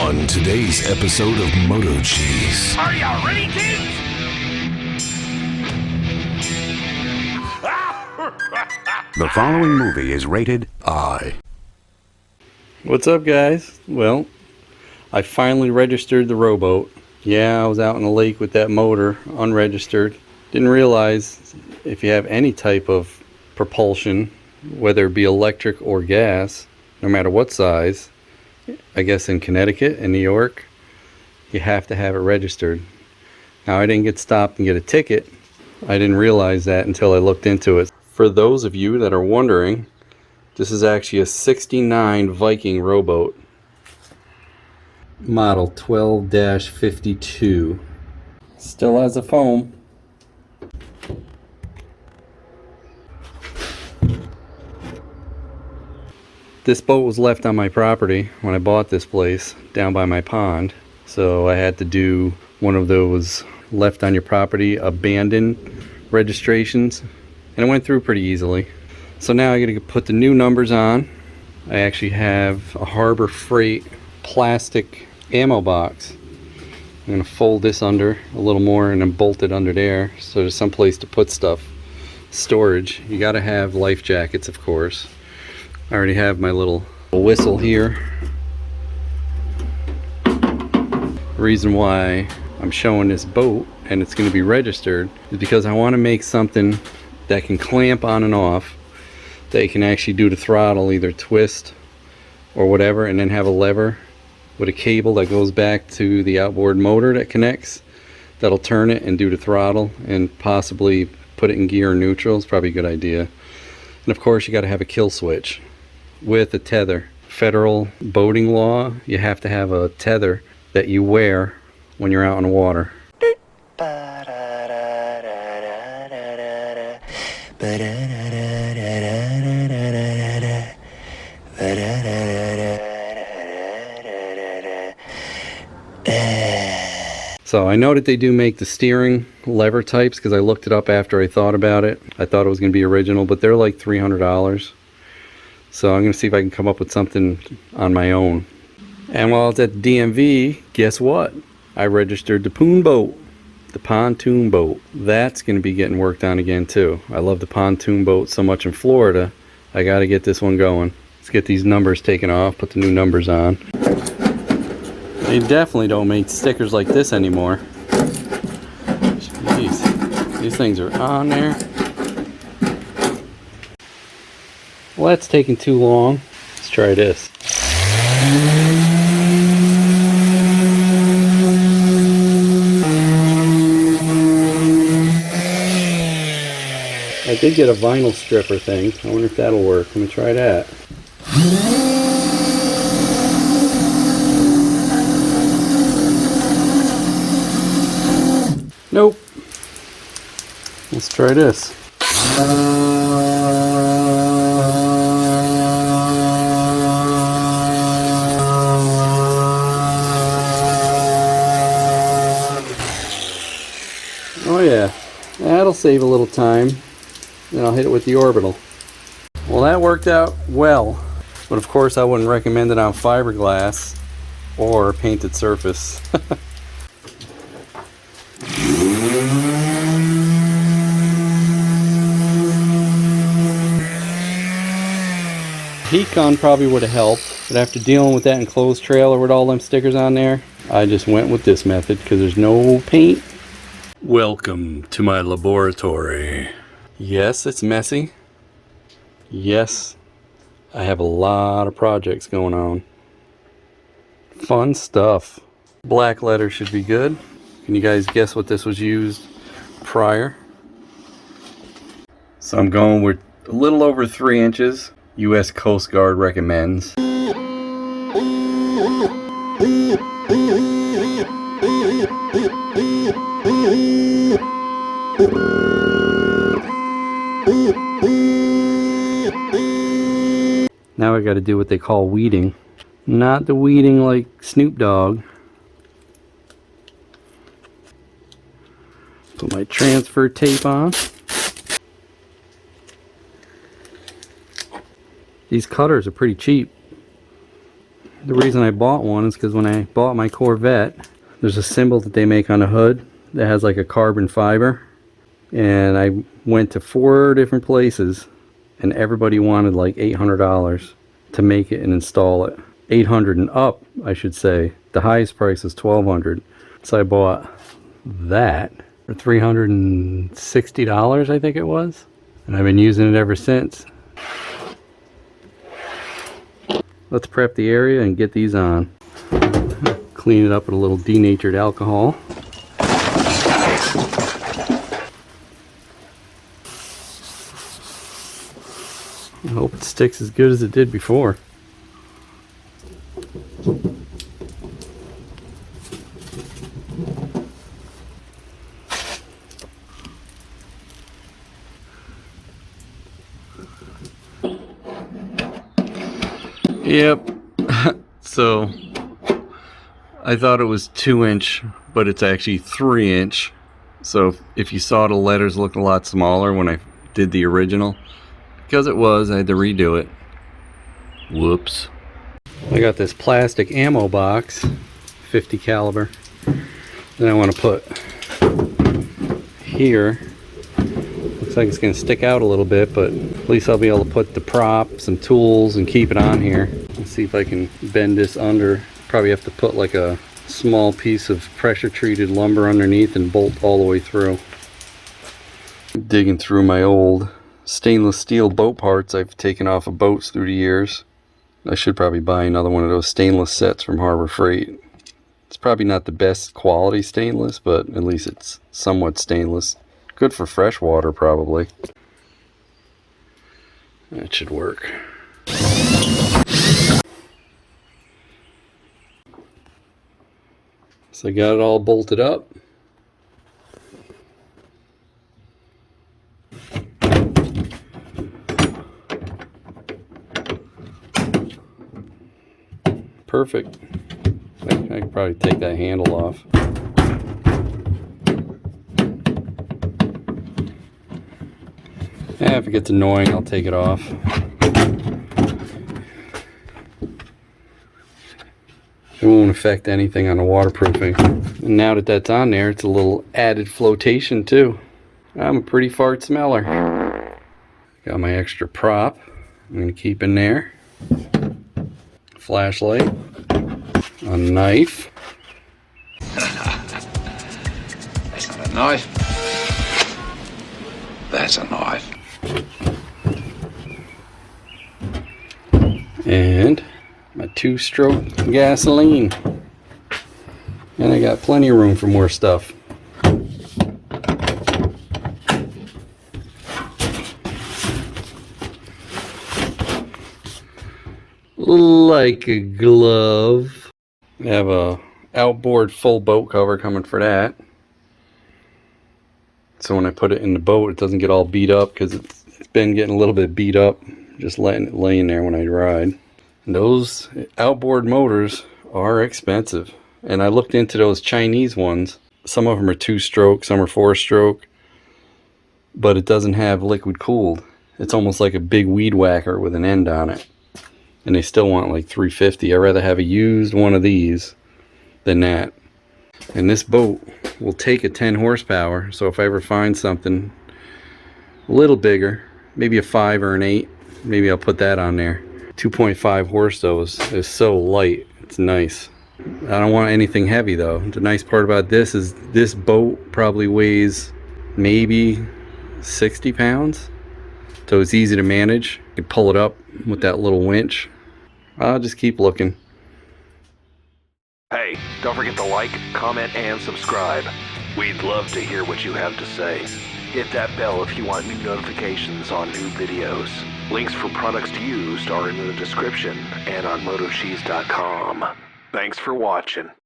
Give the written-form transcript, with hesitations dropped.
on today's episode of MotoCheez. Are you ready, kids? The following movie is rated I. What's up, guys? Well, I finally registered the rowboat. Yeah, I was out in the lake with that motor, unregistered. Didn't realize if you have any type of propulsion, whether it be electric or gas, no matter what size, I guess in Connecticut and New York, you have to have it registered. Now, I didn't get stopped and get a ticket. I didn't realize that until I looked into it. For those of you that are wondering, this is actually a 69 Viking rowboat. Model 12-52. Still has a foam. This boat was left on my property when I bought this place down by my pond. So I had to do one of those left on your property abandoned registrations. And it went through pretty easily. So now I gotta put the new numbers on. I actually have a Harbor Freight plastic ammo box. I'm gonna fold this under a little more and then bolt it under there so there's some place to put stuff. Storage. You gotta have life jackets, of course. I already have my little whistle here. The reason why I'm showing this boat and it's going to be registered is because I want to make something that can clamp on and off, that you can actually do the throttle, either twist or whatever, and then have a lever with a cable that goes back to the outboard motor that connects, that'll turn it and do the throttle and possibly put it in gear or neutral. It's probably a good idea. And of course you got to have a kill switch with a tether. Federal boating law, you have to have a tether that you wear when you're out on the water. So I know that they do make the steering lever types because I looked it up after I thought about it. I thought it was going to be original, but they're like $300. So I'm going to see if I can come up with something on my own. And while I was at the DMV, guess what? I registered the pontoon boat. That's going to be getting worked on again too. I love the pontoon boat so much in Florida. I got to get this one going. Let's get these numbers taken off, put the new numbers on. They definitely don't make stickers like this anymore. Jeez, these things are on there. Well, that's taking too long. Let's try this. I did get a vinyl stripper thing. I wonder if that'll work. Let me try that. Nope. Let's try this. Oh yeah, that'll save a little time. Then I'll hit it with the orbital. Well, that worked out well, but of course I wouldn't recommend it on fiberglass or painted surface. Heat gun probably would have helped, but after dealing with that enclosed trailer with all them stickers on there, I just went with this method because there's no paint. Welcome to my laboratory. Yes, it's messy. Yes, I have a lot of projects going on. Fun stuff. Black letter should be good. Can you guys guess what this was used prior? So I'm going with a little over 3 inches. U.S. Coast Guard recommends. Now I got to do what they call weeding. Not the weeding like Snoop Dogg. Put my transfer tape on. These cutters are pretty cheap. The reason I bought one is because when I bought my Corvette, there's a symbol that they make on the hood that has like a carbon fiber. And I went to 4 different places and everybody wanted like $800 to make it and install it. 800 and up, I should say. The highest price is $1,200. So I bought that for $360, I think it was. And I've been using it ever since. Let's prep the area and get these on. Clean it up with a little denatured alcohol. I hope it sticks as good as it did before. Yep. So I thought it was 2-inch, but it's actually 3-inch. So if you saw, the letters looked a lot smaller when I did the original. Because it was, I had to redo it. Whoops. I got this plastic ammo box, 50 caliber. Then I want to put here. Looks like it's going to stick out a little bit, but at least I'll be able to put the prop, some tools, and keep it on here. Let's see if I can bend this under. Probably have to put like a small piece of pressure treated lumber underneath and bolt all the way through. Digging through my old stainless steel boat parts I've taken off of boats through the years. I should probably buy another one of those stainless sets from Harbor Freight. It's probably not the best quality stainless, but at least it's somewhat stainless. Good for fresh water, probably. That should work. So I got it all bolted up. Perfect. I could probably take that handle off. If it gets annoying, I'll take it off. It won't affect anything on the waterproofing. And now that that's on there, it's a little added flotation too. I'm a pretty fart smeller. Got my extra prop I'm going to keep in there. Flashlight. A knife. That's not a knife. That's a knife. And my 2-stroke gasoline. And I got plenty of room for more stuff. Like a glove. I have a outboard full boat cover coming for that. So when I put it in the boat, it doesn't get all beat up, because it's been getting a little bit beat up just letting it lay in there when I ride. And those outboard motors are expensive. And I looked into those Chinese ones. Some of them are 2-stroke, some are 4-stroke. But it doesn't have liquid cooled. It's almost like a big weed whacker with an end on it. And they still want like $350. I'd rather have a used one of these than that. And this boat will take a 10 horsepower. So if I ever find something a little bigger, maybe a 5 or an 8, maybe I'll put that on there. 2.5 horse though is so light. It's nice. I don't want anything heavy though. The nice part about this is this boat probably weighs maybe 60 pounds. So it's easy to manage. You can pull it up with that little winch. I'll just keep looking. Hey, don't forget to like, comment, and subscribe. We'd love to hear what you have to say. Hit that bell if you want new notifications on new videos. Links for products used are in the description and on MotoCheez.com. Thanks for watching.